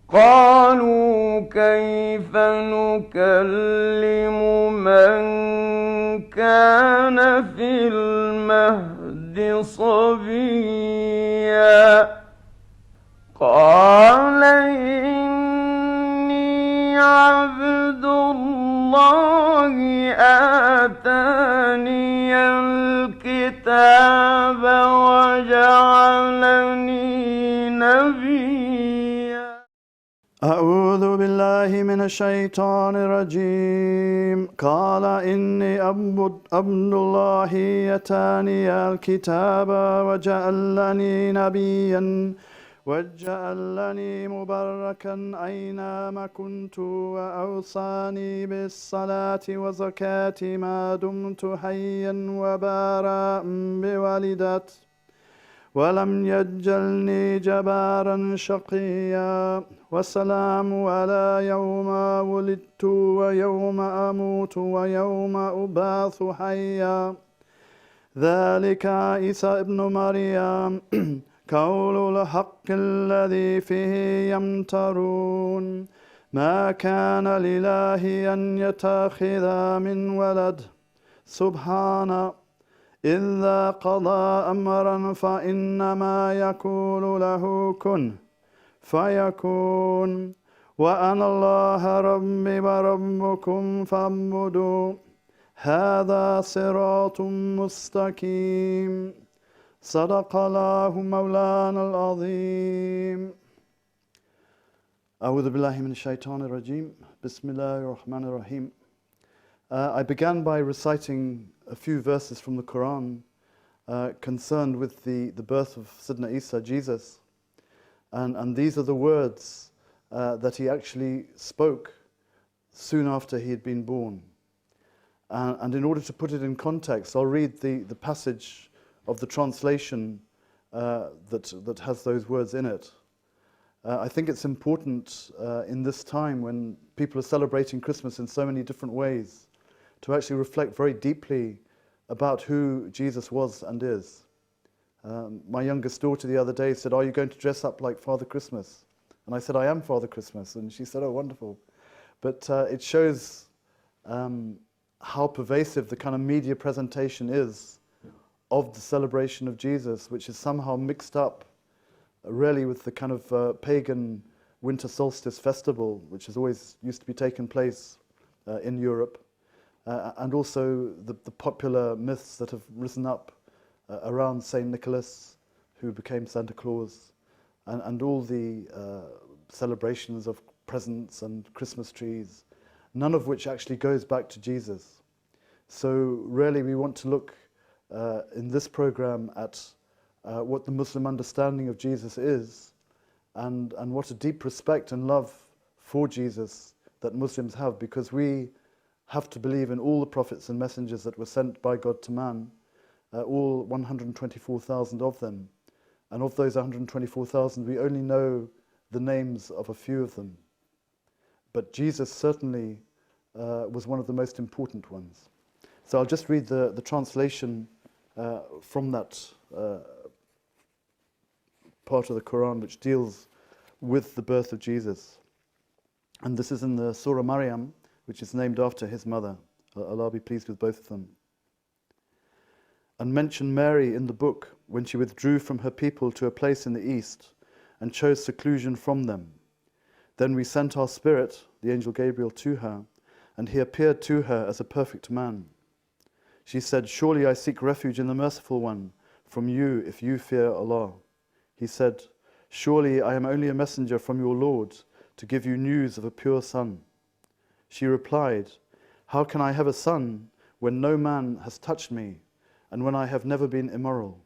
قالوا كيف نكلم من كان في المهد صبيا قال إني عبد الله آتاني الكتاب وجعلني نبيا. أعوذ بالله من الشيطان الرجيم. قال إني عبد الله آتاني الكتاب وجعلني نبيا وجعلني مباركا أينما كنت وأوصاني بالصلاة وزكاة ما دمت حيا وبارا بوالدتي ولم يجعلني جبارا شقيا والسلام على يوم ولدت ويوم أموت ويوم أبعث حيا ذلك عيسى ابن مريم قول الحق الذي فيه يمترون ما كان لله أن يتخذ من ولد سبحانه إذا قضى أمرا فإنما يقول له كن فيكون وأنا الله ربي وربكم فاعبدوا هذا صراط مستقيم صدق الله مولانا العظيم. أعوذ بالله من الشيطان الرجيم. بسم الله الرحمن الرحيم. I began by reciting a few verses from the Quran concerned with the birth of Sayyidina Isa, Jesus. And these are the words that he actually spoke soon after he had been born. And in order to put it in context, I'll read the passage of the translation that has those words in it. I think it's important in this time when people are celebrating Christmas in so many different ways to actually reflect very deeply about who Jesus was and is. My youngest daughter the other day said, "Are you going to dress up like Father Christmas?" And I said, "I am Father Christmas." And she said, "Oh, wonderful." But it shows how pervasive the kind of media presentation is of the celebration of Jesus, which is somehow mixed up really with the kind of pagan winter solstice festival, which has always used to be taking place in Europe. And also the popular myths that have risen up around Saint Nicholas, who became Santa Claus, and all the celebrations of presents and Christmas trees, none of which actually goes back to Jesus. So really we want to look in this program at what the Muslim understanding of Jesus is, and what a deep respect and love for Jesus that Muslims have, because we have to believe in all the prophets and messengers that were sent by God to man, all 124,000 of them. And of those 124,000, we only know the names of a few of them. But Jesus certainly was one of the most important ones. So I'll just read the translation from that part of the Quran which deals with the birth of Jesus. And this is in the Surah Maryam, which is named after his mother. Allah be pleased with both of them. And mention Mary in the book when she withdrew from her people to a place in the east and chose seclusion from them. Then we sent our spirit, the angel Gabriel, to her, and he appeared to her as a perfect man. She said, "Surely I seek refuge in the Merciful One from you if you fear Allah." He said, "Surely I am only a messenger from your Lord to give you news of a pure son." She replied, "How can I have a son when no man has touched me and when I have never been immoral?"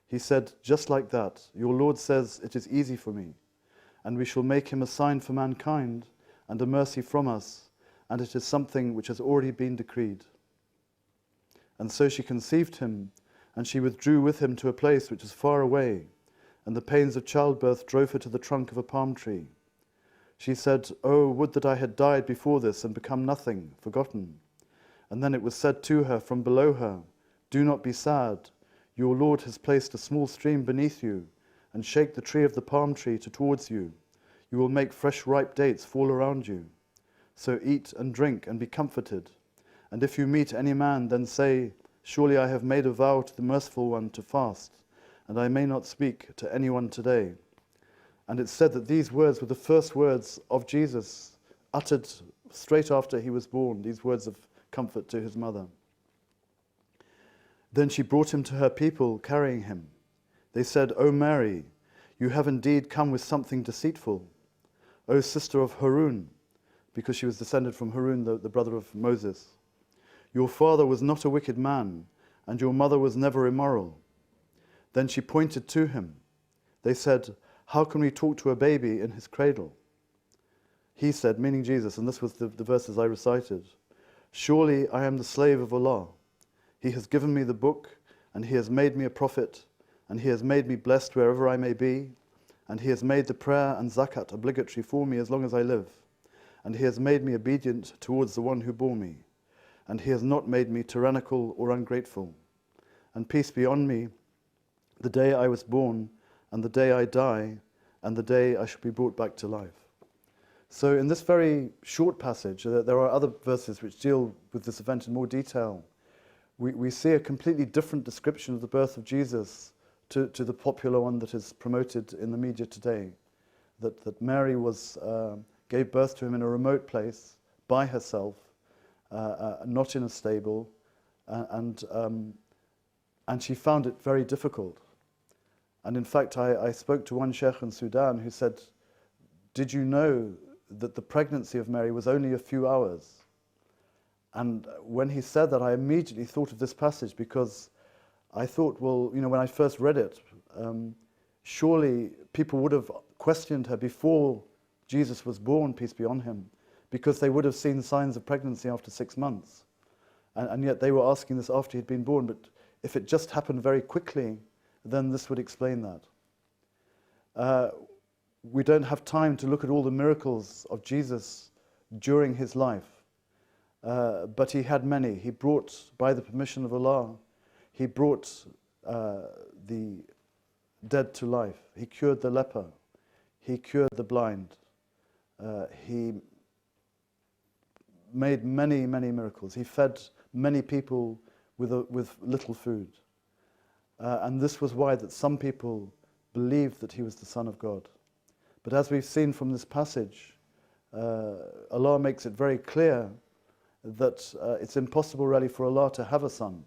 He said, "Just like that, your Lord says it is easy for me, and we shall make him a sign for mankind and a mercy from us, and it is something which has already been decreed." And so she conceived him, and she withdrew with him to a place which is far away, and the pains of childbirth drove her to the trunk of a palm tree. She said, "Oh, would that I had died before this and become nothing, forgotten." And then it was said to her from below her, "Do not be sad. Your Lord has placed a small stream beneath you, and shake the tree of the palm tree towards you. You will make fresh ripe dates fall around you. So eat and drink and be comforted. And if you meet any man, then say, surely I have made a vow to the Merciful One to fast, and I may not speak to anyone today. And it's said that these words were the first words of Jesus, uttered straight after he was born, these words of comfort to his mother. Then she brought him to her people, carrying him. They said, O Mary, you have indeed come with something deceitful. O sister of Harun, because she was descended from Harun, the brother of Moses. Your father was not a wicked man, and your mother was never immoral. Then she pointed to him. They said, how can we talk to a baby in his cradle? He said, meaning Jesus, and this was the verses I recited, surely I am the slave of Allah. He has given me the book, and he has made me a prophet, and he has made me blessed wherever I may be, and he has made the prayer and zakat obligatory for me as long as I live, and he has made me obedient towards the one who bore me, and he has not made me tyrannical or ungrateful. And peace be on me, the day I was born, and the day I die, and the day I shall be brought back to life. So in this very short passage, there are other verses which deal with this event in more detail. We see a completely different description of the birth of Jesus to the popular one that is promoted in the media today. That Mary gave birth to him in a remote place, by herself, not in a stable, and she found it very difficult. And in fact, I spoke to one sheikh in Sudan who said, did you know that the pregnancy of Mary was only a few hours? And when he said that, I immediately thought of this passage, because I thought, well, you know, when I first read it, surely people would have questioned her before Jesus was born, peace be on him, because they would have seen signs of pregnancy after 6 months. And yet they were asking this after he'd been born. But if it just happened very quickly, then this would explain that. We don't have time to look at all the miracles of Jesus during his life, but he had many. He brought, by the permission of Allah, he brought the dead to life. He cured the leper. He cured the blind. He made many, many miracles. He fed many people with little food. And this was why that some people believed that he was the Son of God. But as we've seen from this passage, Allah makes it very clear that it's impossible really for Allah to have a son.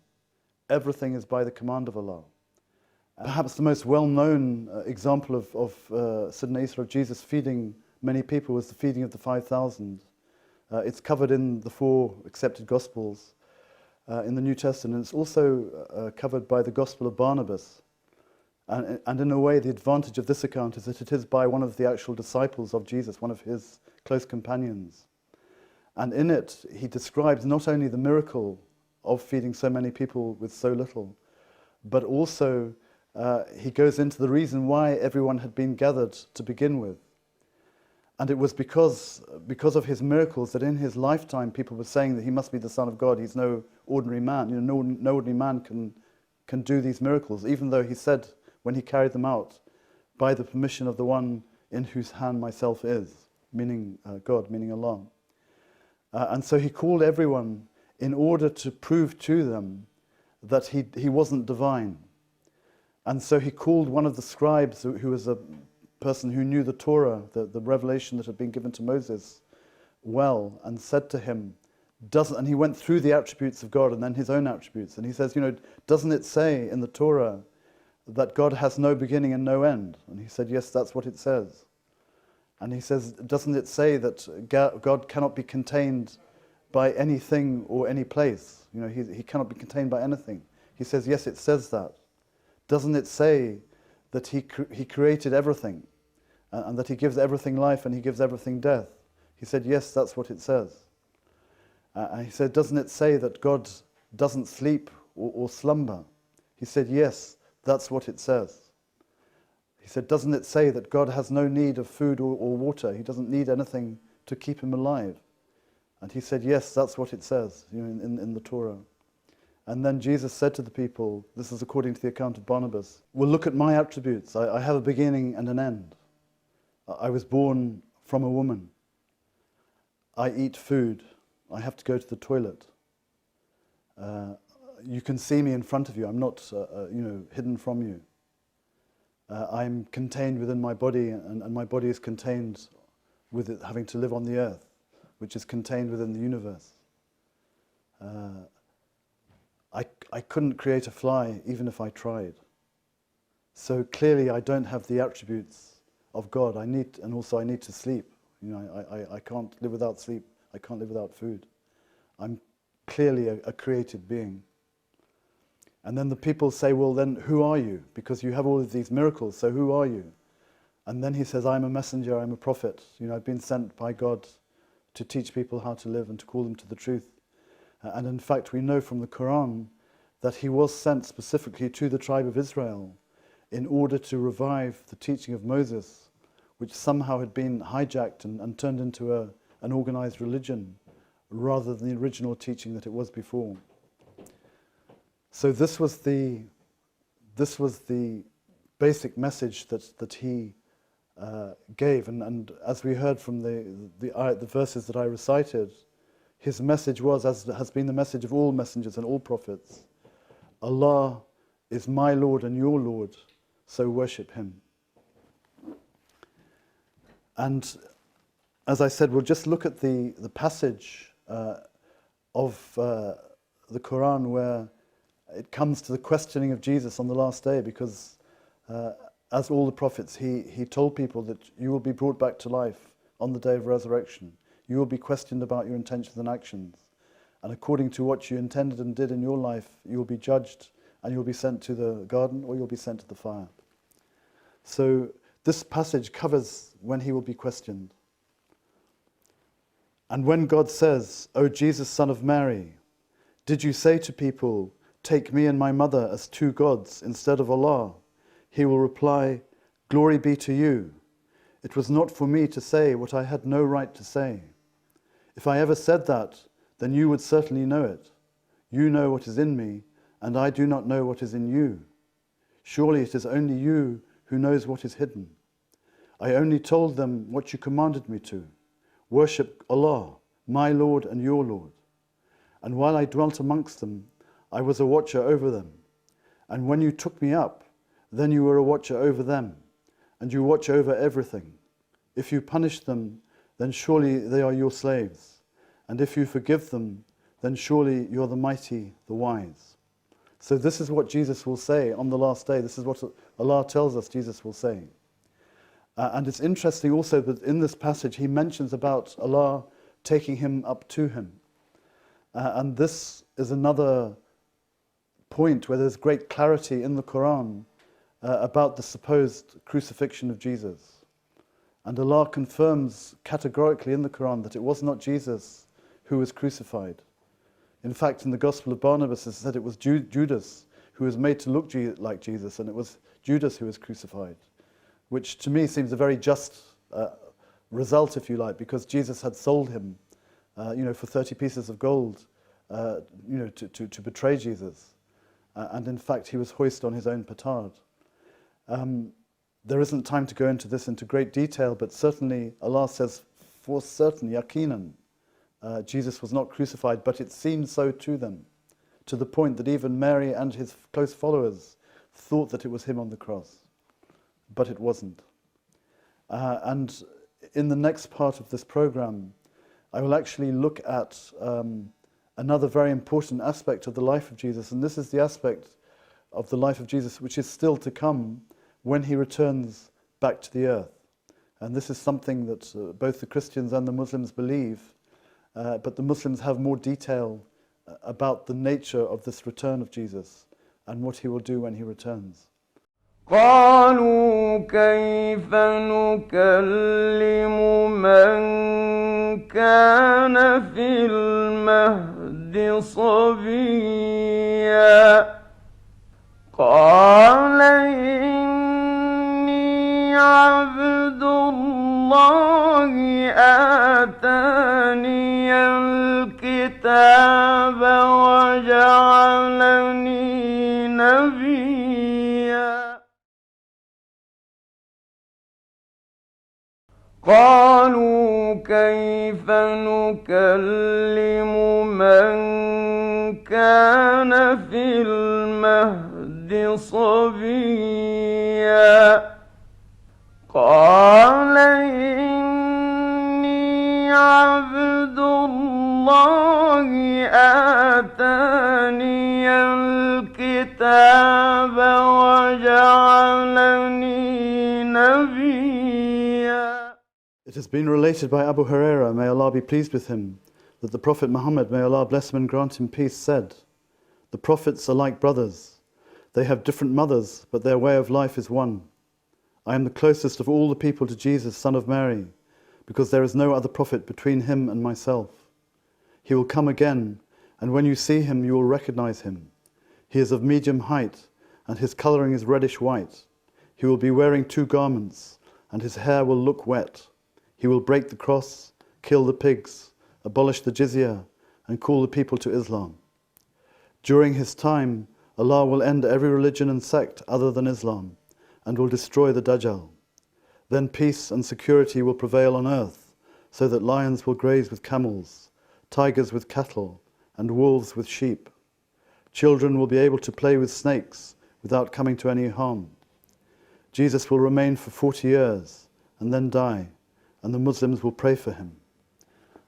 Everything is by the command of Allah. Perhaps the most well-known example of Sayyidina Isa, of Jesus feeding many people, was the feeding of the 5,000. It's covered in the 4 accepted Gospels in the New Testament. It's also covered by the Gospel of Barnabas. And in a way, the advantage of this account is that it is by one of the actual disciples of Jesus, one of his close companions. And in it, he describes not only the miracle of feeding so many people with so little, but also he goes into the reason why everyone had been gathered to begin with. And it was because of his miracles that in his lifetime people were saying that he must be the Son of God. He's no ordinary man. You know, no ordinary man can do these miracles, even though he said when he carried them out, by the permission of the one in whose hand myself is, meaning God, meaning Allah. And so he called everyone in order to prove to them that he wasn't divine. And so he called one of the scribes, who was a person who knew the Torah, the revelation that had been given to Moses, well, and said to him, and he went through the attributes of God and then his own attributes. And he says, you know, doesn't it say in the Torah that God has no beginning and no end? And he said, yes, that's what it says. And he says, doesn't it say that God cannot be contained by anything or any place? You know, he cannot be contained by anything. He says, yes, it says that. Doesn't it say that he created everything and that he gives everything life and he gives everything death? He said, yes, that's what it says. And he said, doesn't it say that God doesn't sleep or slumber? He said, yes, that's what it says. He said, doesn't it say that God has no need of food or water? He doesn't need anything to keep him alive. And he said, yes, that's what it says, you know, in the Torah. And then Jesus said to the people, this is according to the account of Barnabas, well, look at my attributes. I have a beginning and an end. I was born from a woman. I eat food. I have to go to the toilet. You can see me in front of you. I'm not, hidden from you. I'm contained within my body, and my body is contained with it having to live on the earth, which is contained within the universe. I couldn't create a fly even if I tried. So clearly I don't have the attributes of God. I need to sleep. I can't live without sleep. I can't live without food. I'm clearly a created being. And then the people say, well, then who are you? Because you have all of these miracles, so who are you? And then he says, I'm a messenger, I'm a prophet. I've been sent by God to teach people how to live and to call them to the truth. And in fact, we know from the Quran that he was sent specifically to the tribe of Israel in order to revive the teaching of Moses, which somehow had been hijacked and turned into an organized religion rather than the original teaching that it was before. So this was the basic message that he gave, and as we heard from the verses that I recited, his message was, as has been the message of all messengers and all prophets, Allah is my Lord and your Lord, so worship him. And as I said, we'll just look at the passage of the Quran where it comes to the questioning of Jesus on the last day, because as all the prophets, he told people that you will be brought back to life on the day of resurrection. You will be questioned about your intentions and actions. And according to what you intended and did in your life, you will be judged and you'll be sent to the garden or you'll be sent to the fire. So this passage covers when he will be questioned. And when God says, O Jesus, son of Mary, did you say to people, take me and my mother as two gods instead of Allah? He will reply, glory be to you. It was not for me to say what I had no right to say. If I ever said that, then you would certainly know it. You know what is in me, and I do not know what is in you. Surely it is only you who knows what is hidden. I only told them what you commanded me to. Worship Allah, my Lord and your Lord. And while I dwelt amongst them, I was a watcher over them. And when you took me up, then you were a watcher over them, and you watch over everything. If you punish them, then surely they are your slaves. And if you forgive them, then surely you are the mighty, the wise. So this is what Jesus will say on the last day. This is what Allah tells us Jesus will say. And it's interesting also that in this passage he mentions about Allah taking him up to him. And this is another point where there's great clarity in the Quran about the supposed crucifixion of Jesus. And Allah confirms categorically in the Quran that it was not Jesus who was crucified. In fact, in the Gospel of Barnabas it said it was Judas who was made to look like Jesus, and it was Judas who was crucified, which to me seems a very just result, if you like, because Jesus had sold him for 30 pieces of gold to betray Jesus. And in fact, he was hoisted on his own petard. There isn't time to go into this into great detail, but certainly Allah says for certain, yaqinan, Jesus was not crucified, but it seemed so to them, to the point that even Mary and his close followers thought that it was him on the cross, but it wasn't. And in the next part of this program, I will actually look at another very important aspect of the life of Jesus, and this is the aspect of the life of Jesus which is still to come when he returns back to the earth. And this is something that both the Christians and the Muslims believe, but the Muslims have more detail about the nature of this return of Jesus and what he will do when he returns. قالوا كيف نكلم من كان في المهد صبيا قال إني عبد الله آتاني الكتاب وجعلني نبيا قالوا كيف نكلم من كان في المهد صبيا قال إني عبد الله آتاني الكتاب وجعلني نبيا. It has been related by Abu Huraira, may Allah be pleased with him, that the Prophet Muhammad, may Allah bless him and grant him peace, said, "The prophets are like brothers. They have different mothers, but their way of life is one. I am the closest of all the people to Jesus, son of Mary, because there is no other prophet between him and myself. He will come again, and when you see him, you will recognize him. He is of medium height, and his coloring is reddish-white. He will be wearing 2 garments, and his hair will look wet. He will break the cross, kill the pigs, abolish the jizya, and call the people to Islam. During his time, Allah will end every religion and sect other than Islam, and will destroy the Dajjal. Then peace and security will prevail on earth, so that lions will graze with camels, tigers with cattle, and wolves with sheep. Children will be able to play with snakes without coming to any harm. Jesus will remain for 40 years and then die, and the Muslims will pray for him."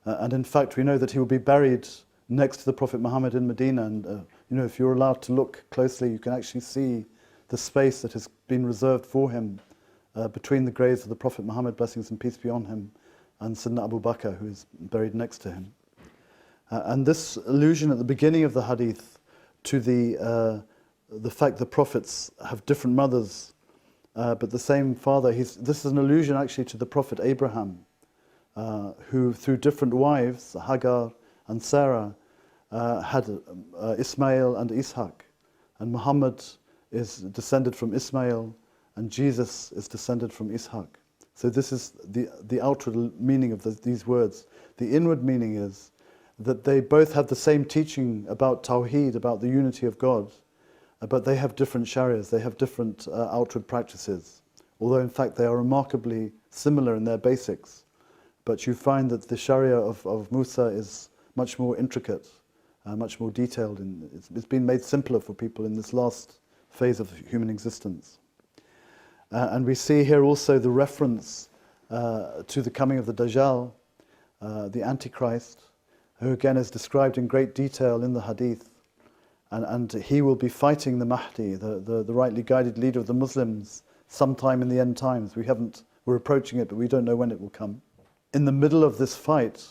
And in fact, we know that he will be buried next to the Prophet Muhammad in Medina. And if you're allowed to look closely, you can actually see the space that has been reserved for him between the graves of the Prophet Muhammad, blessings and peace be on him, and Sayyidina Abu Bakr, who is buried next to him. And this allusion at the beginning of the hadith to the fact that prophets have different mothers, but the same father, this is an allusion actually to the Prophet Abraham, who through different wives, Hagar and Sarah, had Ismail and Ishaq. And Muhammad is descended from Ismail, and Jesus is descended from Ishaq. So this is the outward meaning of these words. The inward meaning is that they both have the same teaching about Tawheed, about the unity of God, but they have different shariahs, they have different outward practices, although in fact they are remarkably similar in their basics. But you find that the sharia of Musa is much more intricate, much more detailed, and it's been made simpler for people in this last phase of human existence. And we see here also the reference to the coming of the Dajjal, the Antichrist, who again is described in great detail in the hadith. And he will be fighting the Mahdi, the rightly guided leader of the Muslims, sometime in the end times. We're approaching it, but we don't know when it will come. In the middle of this fight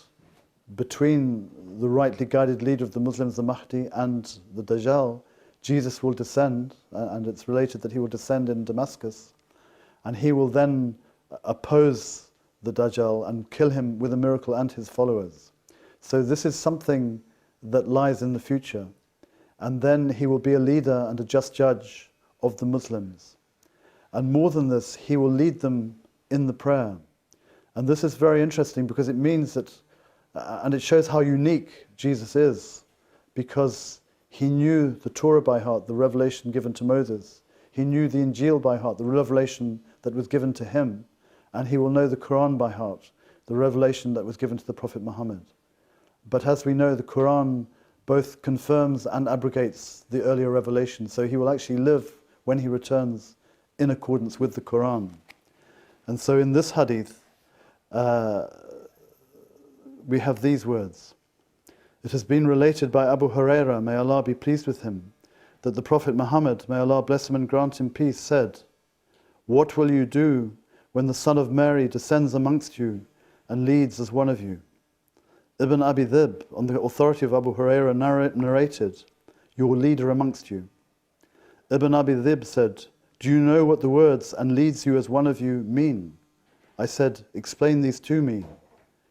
between the rightly guided leader of the Muslims, the Mahdi, and the Dajjal, Jesus will descend, and it's related that he will descend in Damascus, and he will then oppose the Dajjal and kill him with a miracle and his followers. So this is something that lies in the future. And then he will be a leader and a just judge of the Muslims. And more than this, he will lead them in the prayer. And this is very interesting because it means that, and it shows how unique Jesus is, because he knew the Torah by heart, the revelation given to Moses. He knew the Injil by heart, the revelation that was given to him. And he will know the Quran by heart, the revelation that was given to the Prophet Muhammad. But as we know, the Quran both confirms and abrogates the earlier revelation. So he will actually live when he returns in accordance with the Quran. And so in this hadith, we have these words. It has been related by Abu Huraira, may Allah be pleased with him, that the Prophet Muhammad, may Allah bless him and grant him peace, said, "What will you do when the son of Mary descends amongst you and leads as one of you?" Ibn Abi Dhib, on the authority of Abu Huraira, narrated, "Your leader amongst you." Ibn Abi Dhib said, "Do you know what the words 'and leads you as one of you' mean?" I said, "Explain these to me."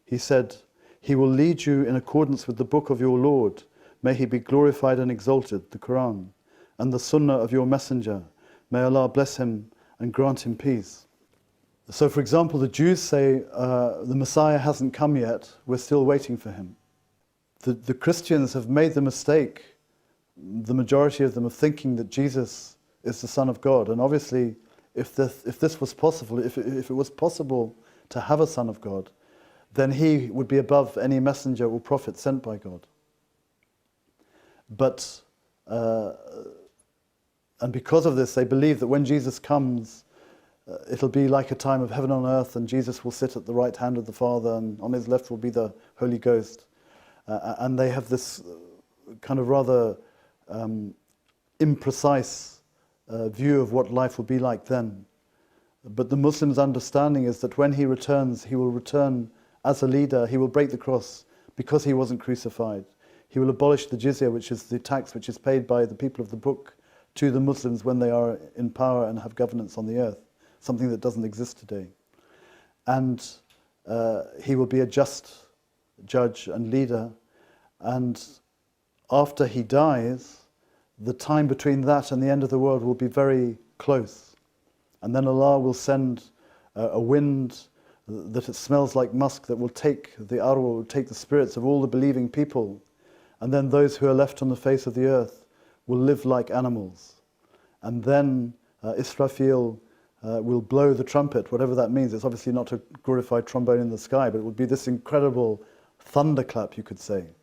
He said, "He will lead you in accordance with the book of your Lord, may he be glorified and exalted, the Quran, and the Sunnah of your Messenger, may Allah bless him and grant him peace." So for example, the Jews say, the Messiah hasn't come yet, we're still waiting for him. The Christians have made the mistake, the majority of them, of thinking that Jesus is the Son of God. And obviously, if this was possible, if it was possible to have a son of God, then he would be above any messenger or prophet sent by God. But, and because of this, they believe that when Jesus comes, it'll be like a time of heaven on earth, and Jesus will sit at the right hand of the Father, and on his left will be the Holy Ghost. And they have this kind of rather imprecise view of what life will be like then. But the Muslims' understanding is that when he returns, he will return as a leader. He will break the cross because he wasn't crucified. He will abolish the jizya, which is the tax which is paid by the people of the book to the Muslims when they are in power and have governance on the earth, something that doesn't exist today. And he will be a just judge and leader. And after he dies, the time between that and the end of the world will be very close. And then Allah will send a wind that it smells like musk that will take the arwah, will take the spirits of all the believing people. And then those who are left on the face of the earth will live like animals. And then Israfil will blow the trumpet, whatever that means. It's obviously not a glorified trombone in the sky, but it would be this incredible thunderclap, you could say,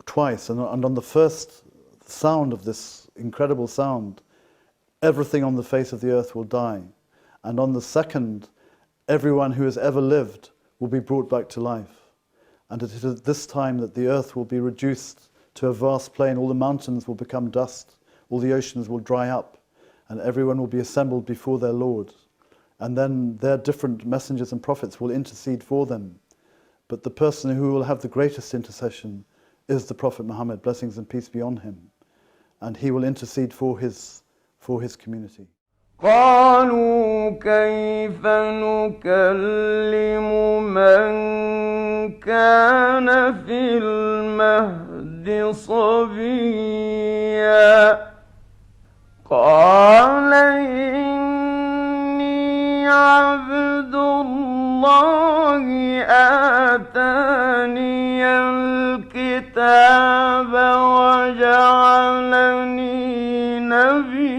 twice. And on the first sound of this incredible sound, everything on the face of the earth will die. And on the second, everyone who has ever lived will be brought back to life. And it is at this time that the earth will be reduced to a vast plain. All the mountains will become dust, all the oceans will dry up, and everyone will be assembled before their Lord. And then their different messengers and prophets will intercede for them. But the person who will have the greatest intercession is the Prophet Muhammad, blessings and peace be on him. And he will intercede for his community. قالوا كيف نكلم من كان في المهد صبيا قال إني عبد الله آتاني الكتاب وجعلني نبيا